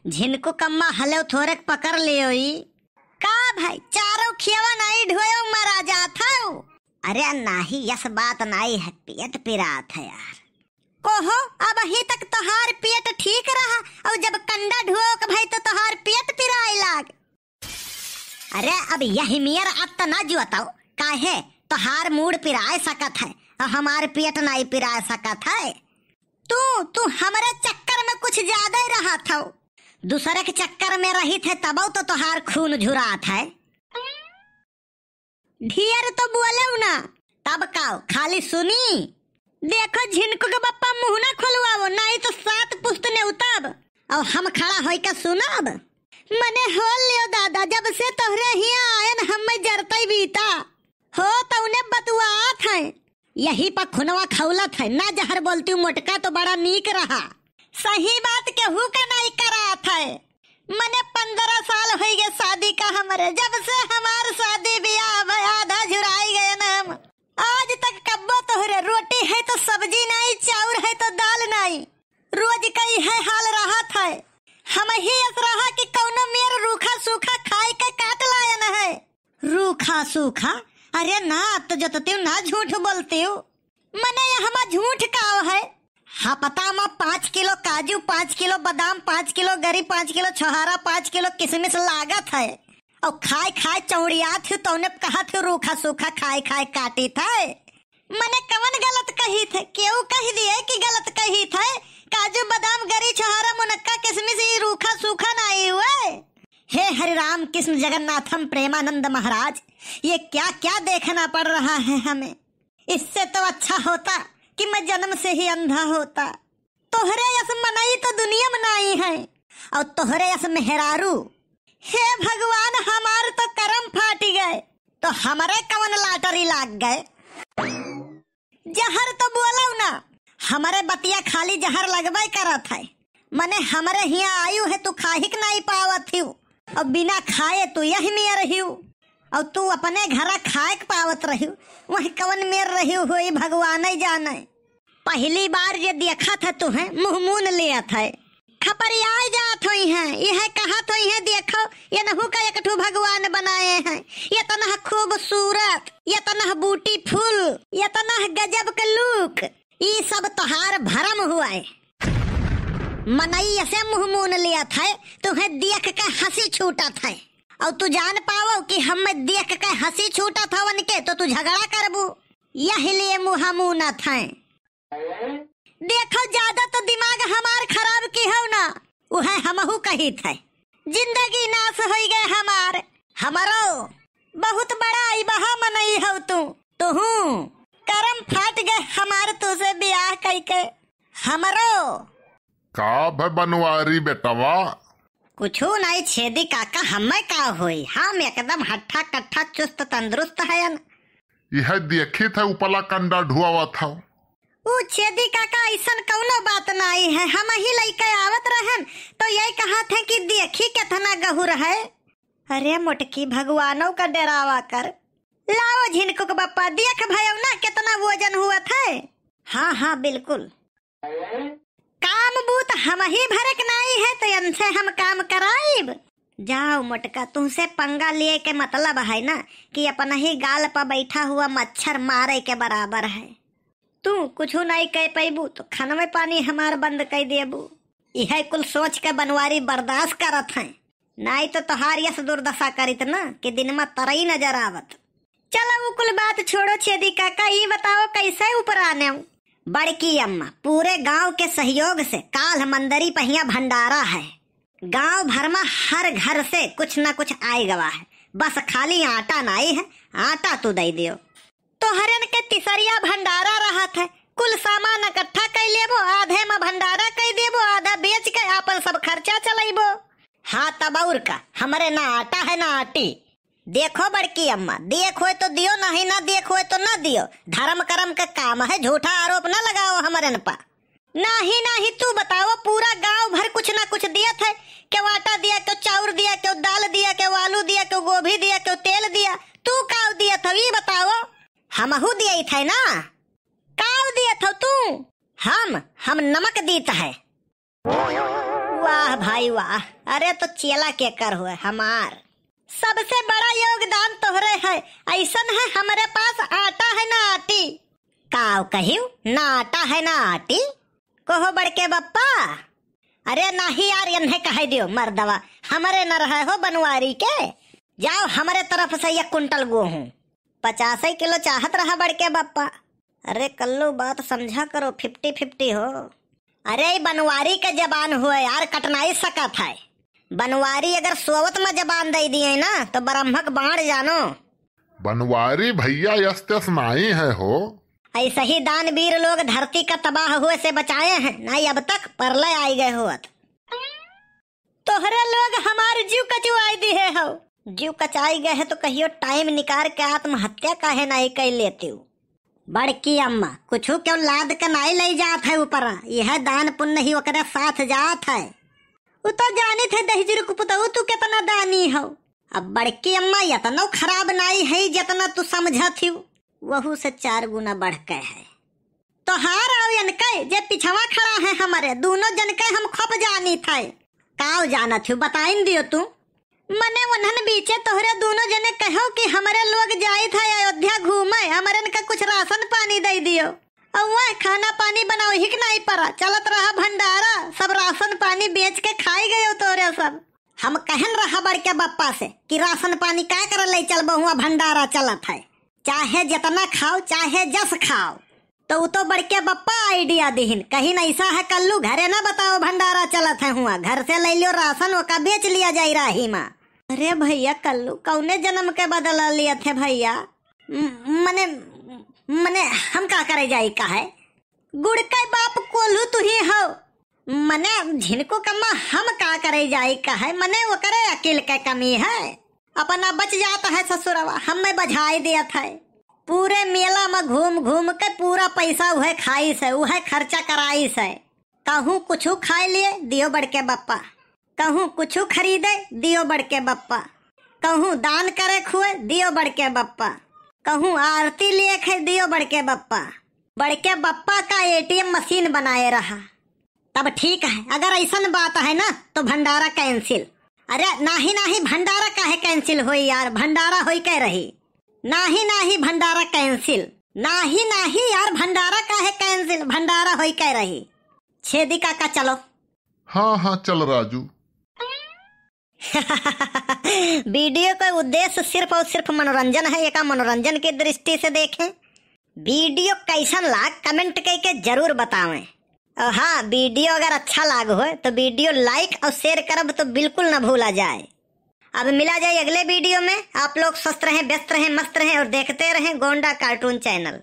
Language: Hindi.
झिनको कम्मा हले थोड़े पकड़ लियो ही का भाई चारों खियावा नहीं ढोयो मरा जात है। अरे नहीं यस बात नहीं है, पेट पिरात है यार। कोहो अब अही तक तोहार पेट ठीक रहा और जब कंडा ढोक भाई तो तोहार पेट पिराए लाग। अरे अब यही मेर अब तो ना जुआताओ काहे तोहार मूड पिराए सकत है और हमार पेट नहीं पिराए सकत है। तू हमारे चक्कर में कुछ ज्यादा ही रहा था, दूसरे के चक्कर में रही थे तब तो तोहार खून झुरात है। ढेर तो बोले ना तब काओ खाली सुनी। देखो झिनको के बप्पा मुंह ना खोलवाओ नहीं तो 7 पुस्त ने उतब और हम खड़ा होई के सुनब। मने हो लियो दादा जब से तोहरे हिया आयन हम जरता ही बीता हो तो उन्हें बतुआत है यही पर खुनवा खौलत है ना जहर बोलती मोटका तो बड़ा नीक रहा। सही बात केहू का नहीं करात है। मने 15 साल हो गए शादी का हमारे, जब से हमार शादी ब्याह आधा झुराई गए ना हम आज तक कब्बो तोहरे रोटी है तो सब्जी नहीं, चाउर है तो दाल नहीं, रोज कई है हाल रहा था। हम ही ऐसा रहा कि कौनो मेर रूखा सूखा खाए के काट लायन है। रूखा सूखा अरे ना तो जतती हूँ ना झूठ बोलती हूँ। मने हम झूठ काओ है हाँ पता मा 5 किलो काजू 5 किलो बादाम 5 किलो गरी 5 किलो छोहारा 5 किलो किशमिश लागत है और खाए खाए चौड़िया थी तो उन्हें कहा थे रूखा सूखा खाए खाए काटी थे। मने कवन गलत कही थे क्यों कह दिए कि गलत कही थे। काजू बादाम गरी छोहारा मुनक्का किशमिश ये रूखा सूखा नहीं हुए। हे हरि राम कृष्ण जगन्नाथम प्रेमानंद महाराज ये क्या क्या देखना पड़ रहा है हमें। इससे तो अच्छा होता कि मैं जन्म से ही अंधा होता। तोहरे यस मनाई तो दुनिया मनाई है और तोहरे यस मेहरारू। हे भगवान हमारे तो करम फाटी गए तो हमारे कवन लाटरी लाग गए। जहर तो बोलो ना हमारे बतिया खाली जहर लगवाई करत है। मने हमारे यहाँ आयु है तू खाहिक नहीं पावत हूँ और बिना खाए तू यही में रही और तू अपने घर खाए पावत रही वही कवन मेर रही हुई भगवान ही जाने। पहली बार ये देखा था तुम्हें मुंह मून लिया था खपरिया जात हुई है यह कहा तो यह देखो ये नहु का एक ठो भगवान बनाए हैं। ये तना खूबसूरत ये तना बूटी फूल ये तना गजब का लुक ये सब तोहार भरम हुआ है। मनई ऐसे मुंह मून लिया था तुम्हें देख के हंसी छूटा था और तू जान पावो कि हम देख के हंसी छूटा था वन के तो तू झगड़ा करबू यही लिए मुँह मुना था। देखो ज्यादा तो दिमाग हमार खराब की हो ना वह हमहू कही थे जिंदगी नाश हो गए हमार हमारो बहुत बड़ा बहा मनई हो तू करम फाट गए हमारे तुझे ब्याह कई के हमारो का भाई बनवारी बेटवा कुछ नहीं छेदी काका हमें का हुई हम एकदम हट्ठा कट्ठा चुस्त तंदुरुस्त है न। यह देखी थे उपला कंडा ढुआवा था वो छेदी काका ऐसा कौनो बात नहीं है। हम ही लइके आवत रहन तो यही कहा थे कि देखी कितना गहुर है। अरे मोटकी भगवानों का डरावा कर लाओ झिनको के बप्पा देख भयो ना कितना वजन हुआ था। हाँ बिल्कुल काम बूत हम ही भरक नहीं है तो इनसे हम काम कराइब। जाओ मोटका तुमसे पंगा लिए के मतलब है ना कि अपना ही गाल पर बैठा हुआ मच्छर मारे के बराबर है। तू कुछ नहीं कह पैबू तो खाना में पानी हमार बंद कर देबू। यह कुल सोच के बनवारी बर्दाश्त करत है नहीं तो तोहार यस दुर्दशा करित ना कि दिन में तरई नजर आवत। चलो वो कुल बात छोड़ो छेदी काका ये बताओ कैसे ऊपर आने हूँ। बड़की अम्मा पूरे गांव के सहयोग से काल मंदरी पहिया भंडारा है। गांव भर में हर घर से कुछ न कुछ आए गवा है बस खाली आटा नहीं है आटा तू दे दियो। तो हरन के तिसरिया भंडारा रहा था कुल सामान इकट्ठा कर लेबो आधे में भंडारा कर देबो आधा बेच के अपन सब खर्चा चलाइबो। हाँ तब और का हमारे ना आटा है ना आटी। देखो बड़की अम्मा देखो तो दियो नहीं ना देखो तो ना दियो धर्म कर्म का काम है झूठा आरोप ना लगाओ हमारे पा। नहीं तू बताओ पूरा गांव भर कुछ ना कुछ दिया था क्यों आटा दिया क्यों चाउर दिया क्यों दाल दिया क्यों आलू दिया क्यों गोभी दिया क्यों तेल दिया तू काव दिया था ये बताओ। हमहू दिया था ना काव दिया था तू हम नमक दीता है। वाह भाई वाह, अरे तो चेला के कर हुए हमार। सबसे बड़ा योगदान तोहरे है। ऐसन है हमारे पास आटा है ना आटी। काव कहियो ना आटा है ना आटी, कहो बड़के बप्पा। अरे नहीं यार, इन्हें कह दियो मर्दवा, हमारे न रहे हो बनवारी के। जाओ हमारे तरफ से 1 कुंटल गेहूं 50 किलो चाहत रहा बड़के बप्पा। अरे कल्लू बात समझा करो, 50-50 हो। अरे बनवारी के जबान हुए यार, कटनाई सकत है। बनवारी अगर सोवत में जबान दे दिए ना तो ब्रह्मक बाण जानो। बनवारी भैया यस्तस नहीं है हो। ऐसे ही दानवीर लोग धरती का तबाह हुए से बचाए हैं, नहीं अब तक परलय आई गए होत। तोहरे लोग हमारे जीव कचुआई दिए हो। जीव कचाई गए है तो कहियो टाइम निकाल के आत्महत्या काहे नहीं कर लेती हूँ। बड़की अम्मा कुछ क्यों लाद के नहीं ले जात है ऊपर, यह दान पुण्य ही ओकरे साथ जात है। वो तो जाने थे दहजर को पुतहु तू कितना दानी हो। अब बड़की अम्मा इतना खराब नहीं है जितना तू समझा थी, वहू से 4 गुना बढ़ के है। तो हार आओ इनके जे पिछवा खड़ा है हमारे, दोनों जन के हम खप जानी थे। काव जाना थी बताइन दियो तू। मने उन्हन बीचे तोहरे दोनों जने कहो कि हमारे लोग जाए थे अयोध्या घूमे, हमारे का कुछ राशन पानी दे दियो। और वह खाना पानी बनाओ ही नहीं पड़ा, चलत रहा भंडारा, सब राशन पानी बेच के खाई गए तोरे सब। हम कहन रहा बड़के बप्पा से कि राशन पानी क्या कर ले चल बहुआ भंडारा चलत है, चाहे जितना खाओ चाहे जस खाओ। तो वो तो बड़के बप्पा आइडिया दिहिन, कहीं ऐसा है कल्लू घरे ना बताओ भंडारा चलत है हुआ, घर से ले लियो राशन ओका बेच लिया जाई रही माँ। अरे भैया कल्लू कौने जन्म के बदला लिए थे भैया। मने मने हम का करे जाई का है, गुड़ के बाप कोल्हू तू ही हो। मने झिनको कम्मा हम का करे जाई का है, मने वो करे अकेल के कमी है। अपना बच जाता है ससुरवा, हमें बझाई दिया था। पूरे मेला में घूम घूम के पूरा पैसा वह खाई से, वह खर्चा कराई से। कहूँ कुछ खाए लिए दियो बड़के बप्पा, कहूँ कुछ खरीदे दियो बड़के बप्पा, कहूँ दान करे खुए दियो बड़के बप्पा, कहूँ आरती लिए खे दियो बड़के बप्पा। बड़के बप्पा का ATM मशीन बनाए रहा। तब ठीक है, अगर ऐसा बात है ना तो भंडारा कैंसिल। अरे नाही नाही भंडारा काहे कैंसिल हुई यार, भंडारा होई कह रही। नाही नाही भंडारा कैंसिल, नाही नाही यार भंडारा काहे कैंसिल, भंडारा होई कह रही। छेदी काका चलो। हाँ हाँ चल राजू। वीडियो का उद्देश्य सिर्फ और सिर्फ मनोरंजन है, एक मनोरंजन की दृष्टि से देखें। वीडियो कैसन लाग कमेंट करके जरूर बतावें। और हाँ, वीडियो अगर अच्छा लाग हो तो वीडियो लाइक और शेयर करब तो बिल्कुल न भूला जाए। अब मिला जाए अगले वीडियो में। आप लोग स्वस्थ रहें, व्यस्त रहें, मस्त रहें और देखते रहें गोंडा कार्टून चैनल।